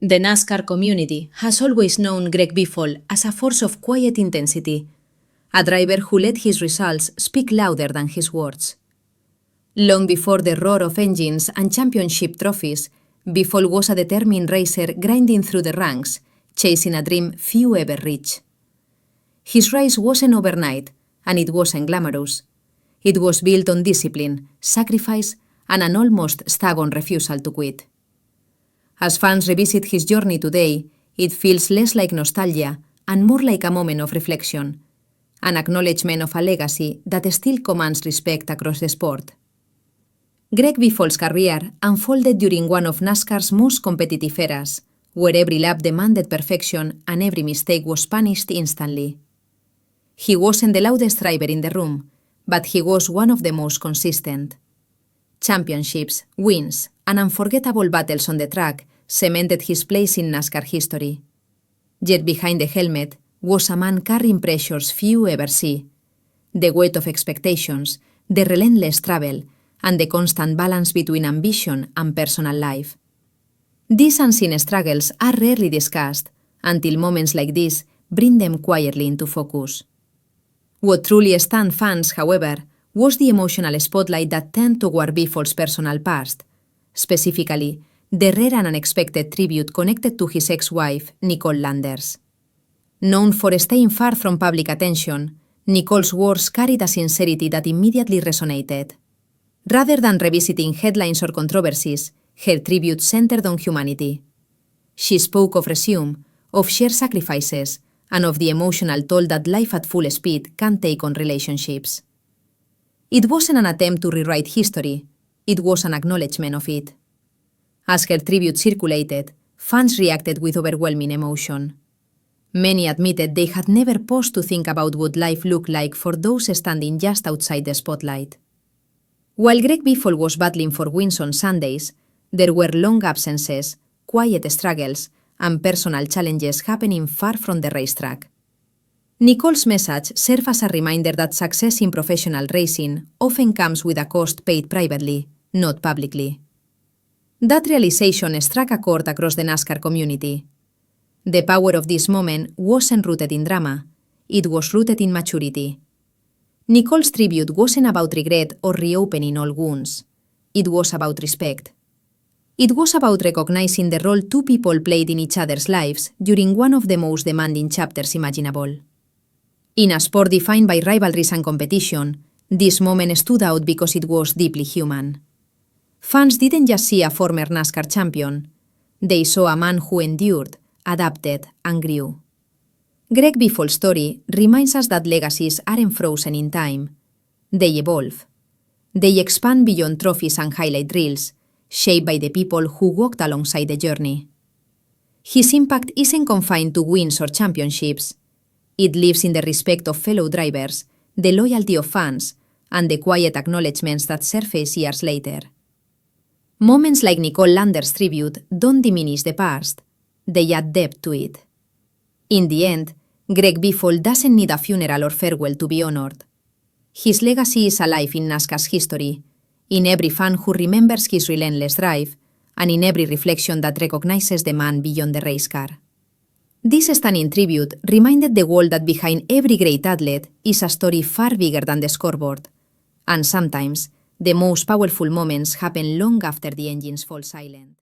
The NASCAR community has always known Greg Biffle as a force of quiet intensity, a driver who let his results speak louder than his words. Long before the roar of engines and championship trophies, Biffle was a determined racer grinding through the ranks, chasing a dream few ever reach. His rise wasn't overnight, and it wasn't glamorous. It was built on discipline, sacrifice, and an almost stubborn refusal to quit. As fans revisit his journey today, it feels less like nostalgia and more like a moment of reflection, an acknowledgement of a legacy that still commands respect across the sport. Greg Biffle's career unfolded during one of NASCAR's most competitive eras, where every lap demanded perfection and every mistake was punished instantly. He wasn't the loudest driver in the room, but he was one of the most consistent. Championships, wins, and unforgettable battles on the track cemented his place in NASCAR history. Yet behind the helmet was a man carrying pressures few ever see: the weight of expectations, the relentless travel, and the constant balance between ambition and personal life. These unseen struggles are rarely discussed until moments like this bring them quietly into focus. What truly stunned fans, however, was the emotional spotlight that turned toward Biffle's personal past, specifically the rare and unexpected tribute connected to his ex-wife, Nicole Lunders. Known for staying far from public attention, Nicole's words carried a sincerity that immediately resonated. Rather than revisiting headlines or controversies, her tribute centered on humanity. She spoke of resume, of shared sacrifices, and of the emotional toll that life at full speed can take on relationships. It wasn't an attempt to rewrite history, it was an acknowledgement of it. As her tribute circulated, fans reacted with overwhelming emotion. Many admitted they had never paused to think about what life looked like for those standing just outside the spotlight. While Greg Biffle was battling for wins on Sundays, there were long absences, quiet struggles, and personal challenges happening far from the racetrack. Nicole's message served as a reminder that success in professional racing often comes with a cost paid privately, not publicly. That realization struck a chord across the NASCAR community. The power of this moment wasn't rooted in drama, it was rooted in maturity. Nicole's tribute wasn't about regret or reopening old wounds. It was about respect. It was about recognizing the role two people played in each other's lives during one of the most demanding chapters imaginable. In a sport defined by rivalries and competition, this moment stood out because it was deeply human. Fans didn't just see a former NASCAR champion, they saw a man who endured, adapted, and grew. Greg Biffle's story reminds us that legacies aren't frozen in time. They evolve. They expand beyond trophies and highlight reels, shaped by the people who walked alongside the journey. His impact isn't confined to wins or championships. It lives in the respect of fellow drivers, the loyalty of fans, and the quiet acknowledgements that surface years later. Moments like Nicole Lunders' tribute don't diminish the past, they add depth to it. In the end, Greg Biffle doesn't need a funeral or farewell to be honored. His legacy is alive in NASCAR's history, in every fan who remembers his relentless drive, and in every reflection that recognizes the man beyond the race car. This stunning tribute reminded the world that behind every great athlete is a story far bigger than the scoreboard, and sometimes the most powerful moments happen long after the engines fall silent.